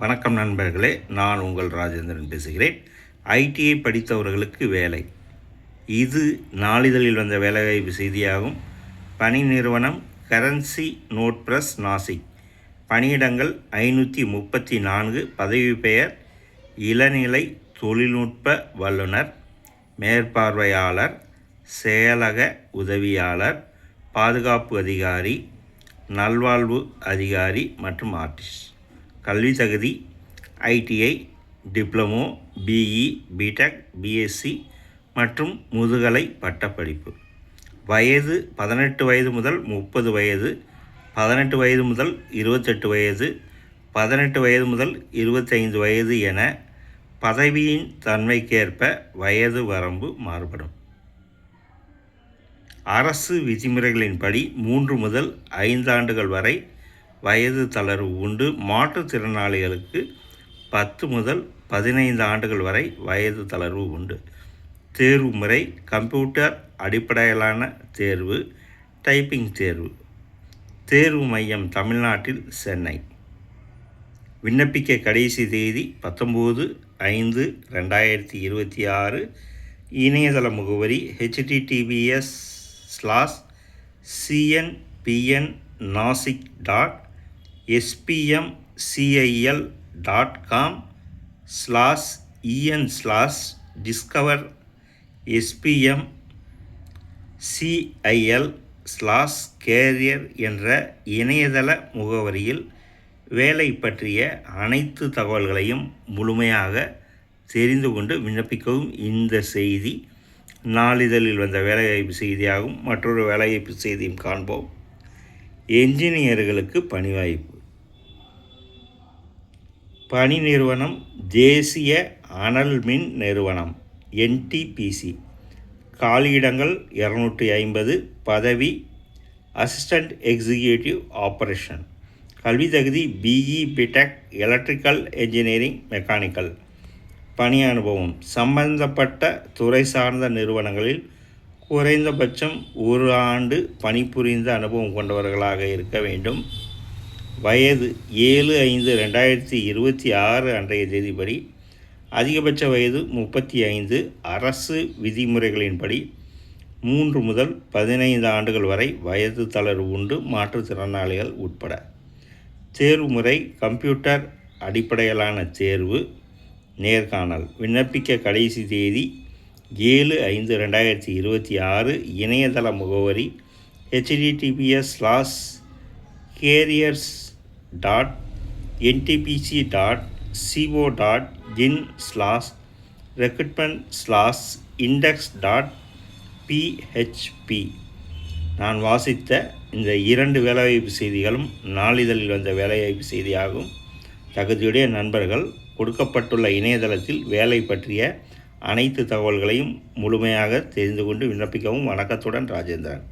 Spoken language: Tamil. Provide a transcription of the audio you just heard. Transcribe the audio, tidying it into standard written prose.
வணக்கம் நண்பர்களே, நான் உங்கள் ராஜேந்திரன் பேசுகிறேன். ஐடிஐ படித்தவர்களுக்கு வேலை. இது நாளிதழில் வந்த வேலைவாய்ப்பு செய்தியாகும். பணி நிறுவனம் கரன்சி நோட் பிரஸ் நாசிக். பணியிடங்கள் 534. பதவி பெயர் இளநிலை தொழில்நுட்ப வல்லுநர், மேற்பார்வையாளர், செயலக உதவியாளர், பாதுகாப்பு அதிகாரி, நல்வாழ்வு அதிகாரி மற்றும் ஆர்டிஸ்ட். கல்வி தகுதி ITI, diploma, BE, BTech, BSc மற்றும் முதுகலை பட்டப்படிப்பு. வயது 18 வயது முதல் 30 வயது, 18 வயது முதல் 28 வயது, 18 வயது முதல் 25 வயது என பதவியின் தன்மைக்கேற்ப வயது வரம்பு மாறுபடும். அரசு விதிமுறைகளின்படி 3 முதல் 5 ஆண்டுகள் வரை வயது தளர்வு உண்டு. மாற்றுத்திறனாளிகளுக்கு 10 முதல் 15 ஆண்டுகள் வரை வயது தளர்வு உண்டு. தேர்வு முறை கம்ப்யூட்டர் அடிப்படையிலான தேர்வு, டைப்பிங் தேர்வு. தேர்வு மையம் தமிழ்நாட்டில் சென்னை. விண்ணப்பிக்க கடைசி தேதி 19/5/2026. இணையதள முகவரி https://cnpn-nasikcom/en/discover/career என்ற இணையதள முகவரியில் வேலை பற்றிய அனைத்து தகவல்களையும் முழுமையாக தெரிந்து கொண்டு விண்ணப்பிக்கவும். இந்த செய்தி நாளிதழில் வந்த வேலைவாய்ப்பு செய்தியாகும். மற்றொரு வேலைவாய்ப்பு செய்தியும் காண்போம். என்ஜினியர்களுக்கு பணி வாய்ப்பு. பணி நிறுவனம் தேசிய அனல் மின் நிறுவனம் NTPC. காலியிடங்கள் 250. பதவி அசிஸ்டன்ட் எக்ஸிக்யூட்டிவ் ஆபரேஷன். கல்வி தகுதி BE, BTech, electrical engineering, mechanical. பணி அனுபவம் சம்பந்தப்பட்ட துறை சார்ந்த நிறுவனங்களில் குறைந்தபட்சம் 1 ஆண்டு பணிபுரிந்த அனுபவம் கொண்டவர்களாக இருக்க வேண்டும். வயது 7/5/2026 அன்றைய தேதிப்படி அதிகபட்ச வயது 35. அரசு விதிமுறைகளின்படி 3 முதல் 15 ஆண்டுகள் வரை வயது தளர்வு உண்டு, மாற்றுத்திறனாளிகள் உட்பட. தேர்வு முறை கம்ப்யூட்டர் அடிப்படையிலான தேர்வு, நேர்காணல். விண்ணப்பிக்க கடைசி தேதி 7/5/2026. இணையதள முகவரி https://careers.ntpc.recruitment/index.php. நான் வாசித்த இந்த 2 வேலைவாய்ப்பு செய்திகளும் நாளிதழில் வந்த வேலைவாய்ப்பு செய்தியாகும். தகுதியுடைய நண்பர்கள் கொடுக்கப்பட்டுள்ள இணையதளத்தில் வேலை பற்றிய அனைத்து தகவல்களையும் முழுமையாக தெரிந்து கொண்டு விண்ணப்பிக்கவும். வணக்கத்துடன் ராஜேந்திரன்.